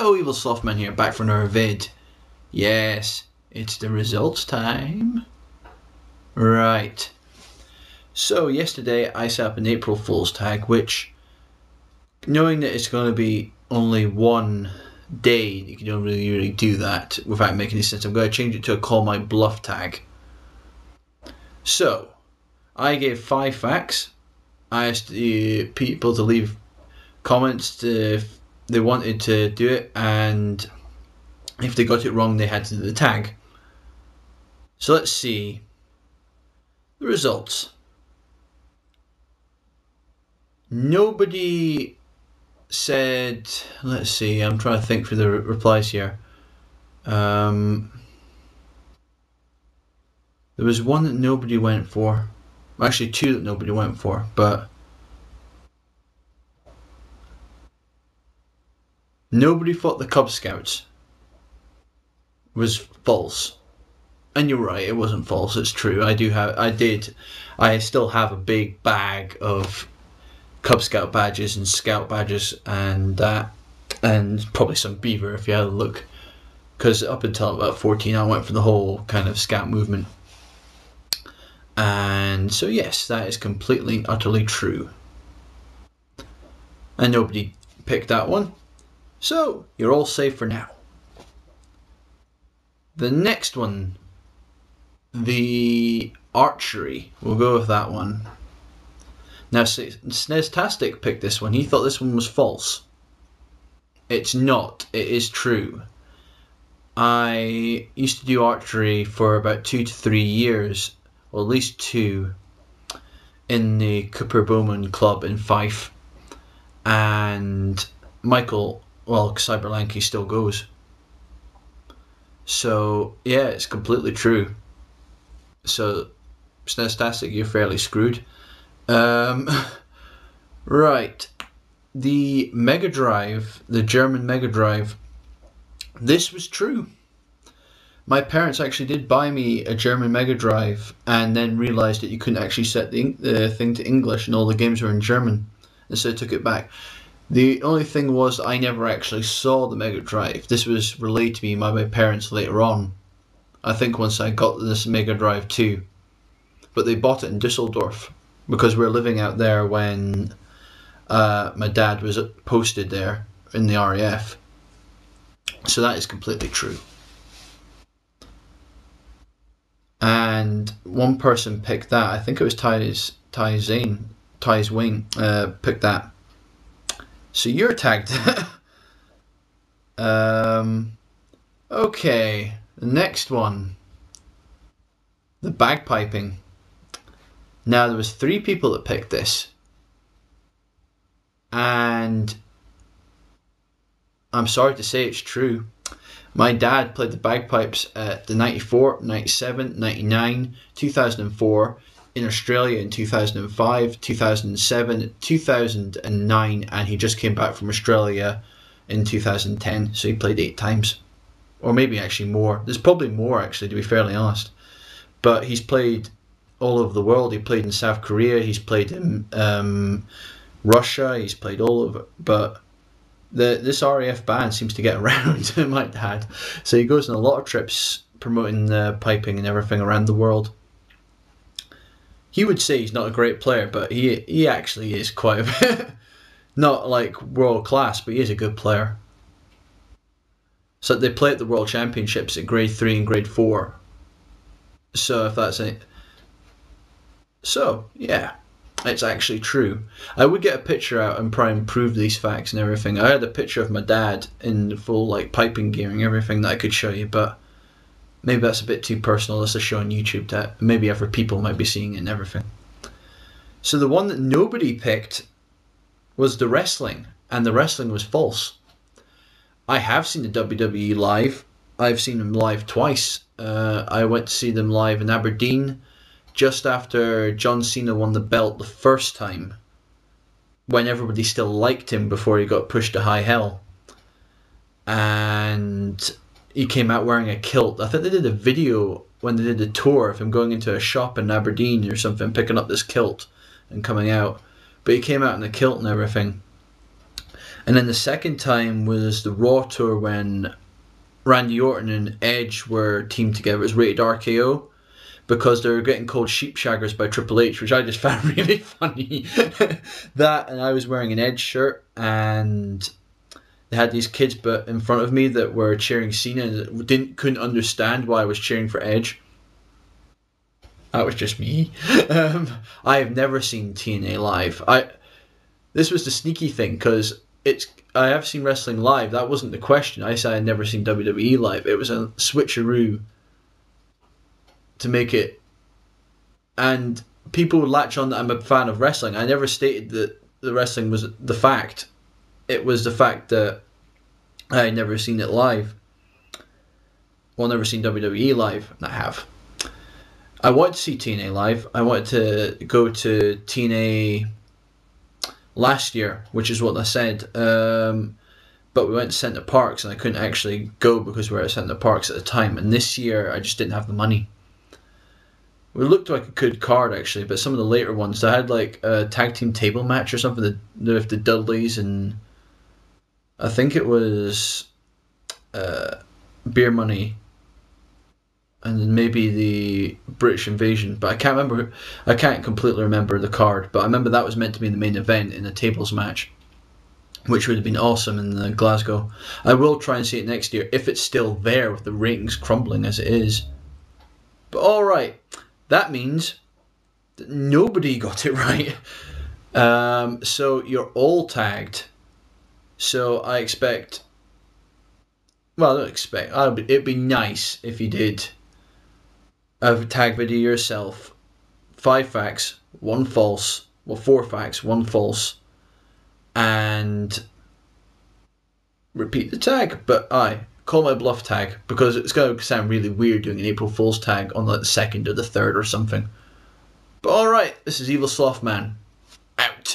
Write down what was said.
Hello, evilslothman here, back for another vid. Yes, it's the results time. Right. So yesterday I set up an April Fool's tag, which, knowing that it's going to be only one day, you can only really do that without making any sense. I'm going to change it to a call my bluff tag. So, I gave 5 facts. I asked people to leave comments if they wanted to do it, and if they got it wrong they had to do the tag. So let's see the results. Nobody said, let's see, I'm trying to think for the replies here. There was one that nobody went for. Actually 2 that nobody went for, but nobody thought the Cub Scouts was false. And you're right, it wasn't false, it's true. I still have a big bag of Cub Scout badges and Scout badges and that, and probably some beaver if you had a look. Because up until about 14 I went for the whole kind of Scout movement. And so yes, that is completely, utterly true. And nobody picked that one. So, you're all safe for now. The next one, the archery, we'll go with that one. Now, Sneztastic picked this one. He thought this one was false. It's not. It is true. I used to do archery for about 2 to 3 years, or at least 2, in the Cooper Bowman Club in Fife. And Michael, well, Cyberlanky still goes. So, yeah, it's completely true. So, Sneztastic, you're fairly screwed. Right. The Mega Drive, the German Mega Drive, this was true. My parents actually did buy me a German Mega Drive and then realised that you couldn't actually set the thing to English and all the games were in German. And so I took it back. The only thing was I never actually saw the Mega Drive. This was relayed to me by my parents later on. I think once I got this Mega Drive too. But they bought it in Dusseldorf because we were living out there when my dad was posted there in the RAF. So that is completely true. And one person picked that. I think it was Ty Wayne picked that. So you're tagged. Okay, the next one. The bagpiping. Now there was 3 people that picked this. And I'm sorry to say it's true. My dad played the bagpipes at the 94, 97, 99, 2004, in Australia in 2005, 2007, 2009, and he just came back from Australia in 2010, so he played 8 times. Or maybe actually more. There's probably more actually, to be fairly honest. But he's played all over the world. He played in South Korea, he's played in Russia, he's played all over. But this RAF band seems to get around, my dad. So he goes on a lot of trips promoting piping and everything around the world. He would say he's not a great player, but he actually is quite a bit. Not like world class, but he is a good player. So they play at the World Championships at grade 3 and grade 4. So if that's it. So, yeah, it's actually true. I would get a picture out and try and prove these facts and everything. I had a picture of my dad in the full like piping gear and everything that I could show you, but maybe that's a bit too personal. Let's just show on YouTube that maybe other people might be seeing it and everything. So the one that nobody picked was the wrestling, and the wrestling was false. I have seen the WWE live. I've seen them live twice. I went to see them live in Aberdeen just after John Cena won the belt the first time, when everybody still liked him before he got pushed to high hell. And he came out wearing a kilt. I think they did a video when they did the tour of him going into a shop in Aberdeen or something, picking up this kilt and coming out. But he came out in a kilt and everything. And then the second time was the Raw tour when Randy Orton and Edge were teamed together. It was rated RKO because they were getting called sheep shaggers by Triple H, which I just found really funny. That, and I was wearing an Edge shirt, and they had these kids but in front of me that were cheering Cena and couldn't understand why I was cheering for Edge. That was just me. I have never seen TNA live. This was the sneaky thing, because I have seen wrestling live. That wasn't the question. I said I'd never seen WWE live. It was a switcheroo to make it, and people would latch on that I'm a fan of wrestling. I never stated that the wrestling was the fact. It was the fact that I had never seen it live. Well, never seen WWE live. And I have. I wanted to see TNA live. I wanted to go to TNA last year, which is what I said. But we went to Centre Parks, and I couldn't actually go because we were at Centre Parks at the time. And this year, I just didn't have the money. It looked like a good card, actually, but some of the later ones, they had like a tag team table match or something with the Dudleys, and I think it was Beer Money, and then maybe the British Invasion, but I can't remember. I can't completely remember the card, but I remember that was meant to be the main event in a tables match, which would have been awesome in Glasgow. I will try and see it next year if it's still there with the ratings crumbling as it is. But alright, that means that nobody got it right. So you're all tagged. So I expect... Well, I don't expect... It'd be nice if you did a tag video yourself. 5 facts, 1 false. Well, 4 facts, 1 false. And repeat the tag. But call my bluff tag, because it's going to sound really weird doing an April Fool's tag on like the 2nd or the 3rd or something. But alright, this is Evil Slothman. Out.